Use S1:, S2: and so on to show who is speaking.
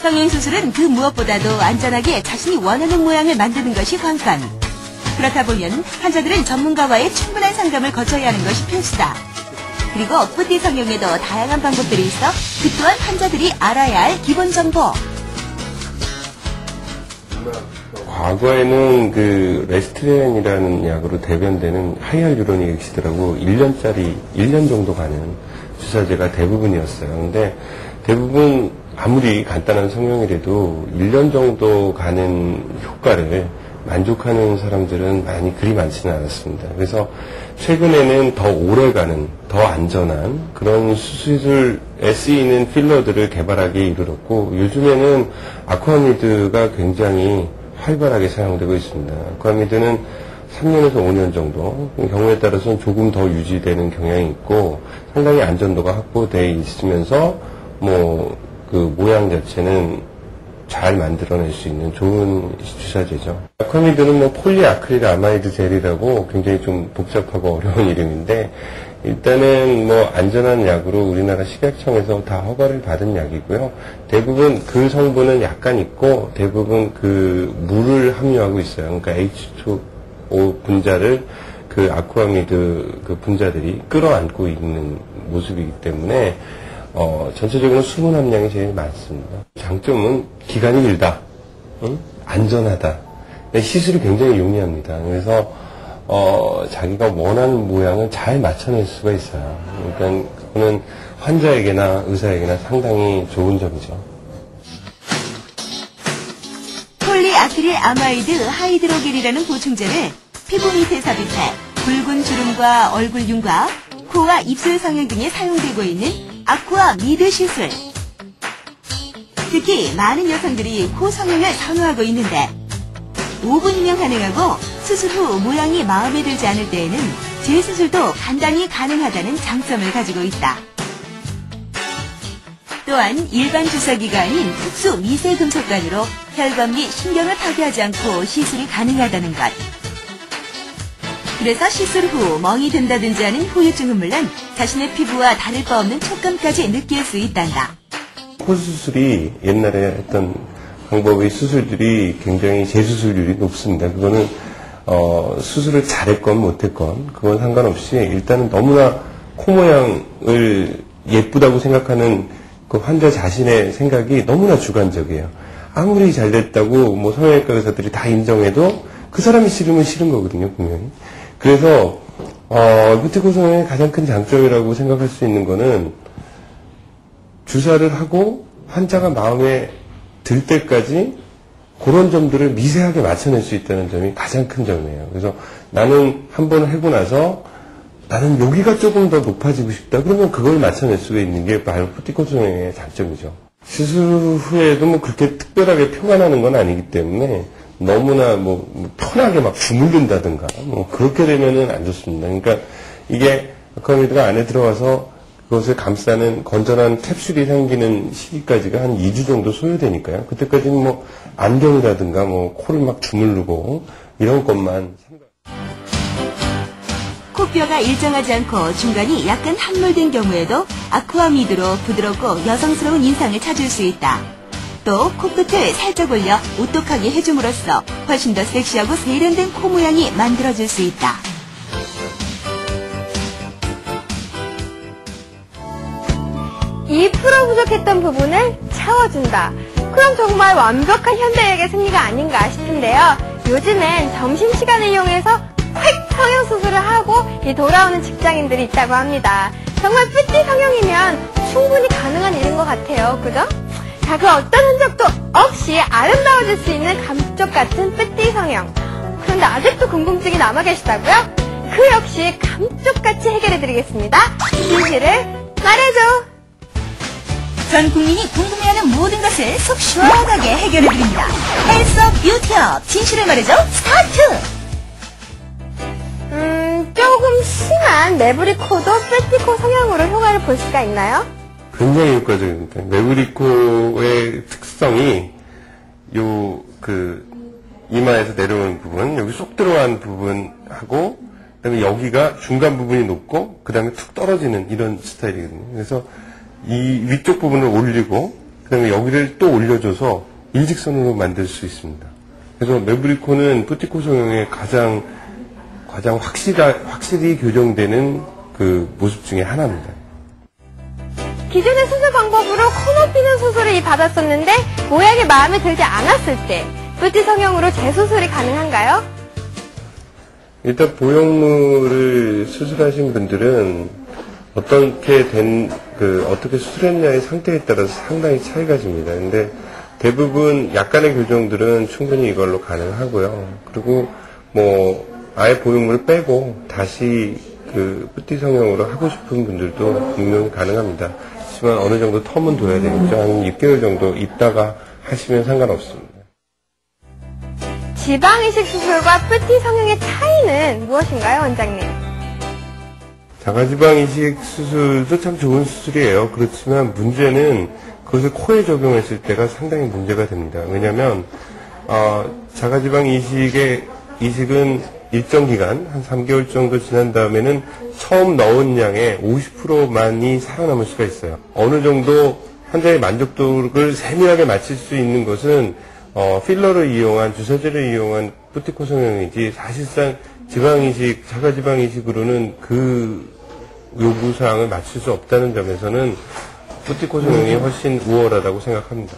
S1: 성형수술은 그 무엇보다도 안전하게 자신이 원하는 모양을 만드는 것이 관건. 그렇다 보면 환자들은 전문가와의 충분한 상담을 거쳐야 하는 것이 필수다. 그리고 뿌띠 성형에도 다양한 방법들이 있어 그 또한 환자들이 알아야 할 기본 정보.
S2: 과거에는 그 레스트렌이라는 약으로 대변되는 하이알루로닉 액시드라고 1년 정도 가는 주사제가 대부분이었어요. 근데 대부분 아무리 간단한 성형이라도 1년 정도 가는 효과를 만족하는 사람들은 그리 많지는 않았습니다. 그래서 최근에는 더 오래 가는, 더 안전한 그런 수술에 쓰이는 필러들을 개발하기에 이르렀고, 요즘에는 아쿠아미드가 굉장히 활발하게 사용되고 있습니다. 아쿠아미드는 3년에서 5년 정도, 경우에 따라서는 조금 더 유지되는 경향이 있고, 상당히 안전도가 확보되어 있으면서, 그 모양 자체는 잘 만들어낼 수 있는 좋은 주사제죠. 아쿠아미드는 폴리아크릴 아마이드 젤이라고 굉장히 좀 복잡하고 어려운 이름인데, 일단은 안전한 약으로 우리나라 식약청에서 다 허가를 받은 약이고요. 대부분 그 성분은 약간 있고, 대부분 그 물을 함유하고 있어요. 그러니까 H2O 분자를 그 아쿠아미드 그 분자들이 끌어안고 있는 모습이기 때문에, 전체적으로 수분 함량이 제일 많습니다. 장점은 기간이 길다, 안전하다, 시술이 굉장히 용이합니다. 그래서 자기가 원하는 모양을 잘 맞춰낼 수가 있어요. 그러니까 그거는 환자에게나 의사에게나 상당히 좋은 점이죠.
S1: 폴리아크릴 아마이드 하이드로겔이라는 보충제를 피부 밑에 삽입해 붉은 주름과 얼굴윤과 코와 입술 성형 등에 사용되고 있는 아쿠아미드 시술. 특히 많은 여성들이 코 성형을 선호하고 있는데 5분이면 가능하고 수술 후 모양이 마음에 들지 않을 때에는 재수술도 간단히 가능하다는 장점을 가지고 있다. 또한 일반 주사기가 아닌 특수 미세금속관으로 혈관 및 신경을 파괴하지 않고 시술이 가능하다는 것. 그래서 시술 후 멍이 든다든지 하는 후유증은 물론 자신의 피부와 다를 바 없는 촉감까지 느낄 수 있단다.
S2: 코 수술이 옛날에 했던 방법의 수술들이 굉장히 재수술률이 높습니다. 그거는 수술을 잘했건 못했건 그건 상관없이 일단은 너무나 코 모양을 예쁘다고 생각하는 그 환자 자신의 생각이 너무나 주관적이에요. 아무리 잘 됐다고 성형외과 의사들이 다 인정해도 그 사람이 싫으면 싫은 거거든요, 분명히. 그래서 뷰티코 성형의 가장 큰 장점이라고 생각할 수 있는 거는 주사를 하고 환자가 마음에 들 때까지 그런 점들을 미세하게 맞춰낼 수 있다는 점이 가장 큰 점이에요. 그래서 나는 한번 하고 나서 나는 여기가 조금 더 높아지고 싶다. 그러면 그걸 맞춰낼 수가 있는 게 바로 뷰티코 성형의 장점이죠. 시술 후에도 그렇게 특별하게 표가 나는 건 아니기 때문에 너무나 편하게 주물른다든가 그렇게 되면은 안 좋습니다. 그러니까 이게 아쿠아미드가 안에 들어가서 그것을 감싸는 건전한 캡슐이 생기는 시기까지가 한 2주 정도 소요되니까요. 그때까지는 안경이라든가 코를 주물르고 이런 것만.
S1: 코뼈가 일정하지 않고 중간이 약간 함몰된 경우에도 아쿠아미드로 부드럽고 여성스러운 인상을 찾을 수 있다. 또 코끝을 살짝 올려 오똑하게 해줌으로써 훨씬 더 섹시하고 세련된 코 모양이 만들어질 수 있다.
S3: 이 풀어 부족했던 부분을 채워준다. 그럼 정말 완벽한 현대의학의 승리가 아닌가 싶은데요. 요즘엔 점심시간을 이용해서 퀵 성형수술을 하고 돌아오는 직장인들이 있다고 합니다. 정말 뿌띠 성형이면 충분히 가능한 일인 것 같아요. 그죠? 자, 그 어떤 흔적도 없이 아름다워질 수 있는 감쪽같은 뿌띠 성형. 그런데 아직도 궁금증이 남아 계시다고요? 그 역시 감쪽같이 해결해드리겠습니다. 진실을 말해줘!
S1: 전 국민이 궁금해하는 모든 것을 속 시원하게 해결해드립니다. 헬스업 뷰티업 진실을 말해줘 스타트!
S3: 조금 심한 매부리코도 뿌띠코 성형으로 효과를 볼 수가 있나요?
S2: 굉장히 효과적입니다. 매부리코의 특성이 이마에서 내려오는 부분, 여기 쏙 들어간 부분하고, 그 다음에 여기가 중간 부분이 높고, 그 다음에 툭 떨어지는 이런 스타일이거든요. 그래서 이 위쪽 부분을 올리고, 그다음에 여기를 또 올려줘서 일직선으로 만들 수 있습니다. 그래서 메브리코는 뿌티코 성형의 가장 확실히 교정되는 그 모습 중에 하나입니다.
S3: 기존의 수술 방법으로 코 높이는 수술을 받았었는데 모양이 마음에 들지 않았을 때 뿌티 성형으로 재수술이 가능한가요?
S2: 일단 보형물을 수술하신 분들은 어떻게 수술했냐의 상태에 따라서 상당히 차이가 집니다. 근데 대부분 약간의 교정들은 충분히 이걸로 가능하고요. 그리고 아예 보형물을 빼고 다시 그 뿌티 성형으로 하고 싶은 분들도 분명히 가능합니다. 하지만 어느 정도 텀은 둬야 되겠죠. 한 6개월 정도 있다가 하시면 상관없습니다.
S3: 지방이식 수술과 뿌티 성형의 차이는 무엇인가요, 원장님?
S2: 자가지방 이식 수술도 참 좋은 수술이에요. 그렇지만 문제는 그것을 코에 적용했을 때가 상당히 문제가 됩니다. 왜냐하면 자가지방 이식은 일정 기간, 한 3개월 정도 지난 다음에는 처음 넣은 양의 50%만이 살아남을 수가 있어요. 어느 정도 환자의 만족도를 세밀하게 맞출 수 있는 것은 필러를 이용한, 주사제를 이용한 뿌티코 성형이지 사실상 자가지방 이식으로는 그 요구사항을 맞출 수 없다는 점에서는 뿌티코 성형이 훨씬 우월하다고 생각합니다.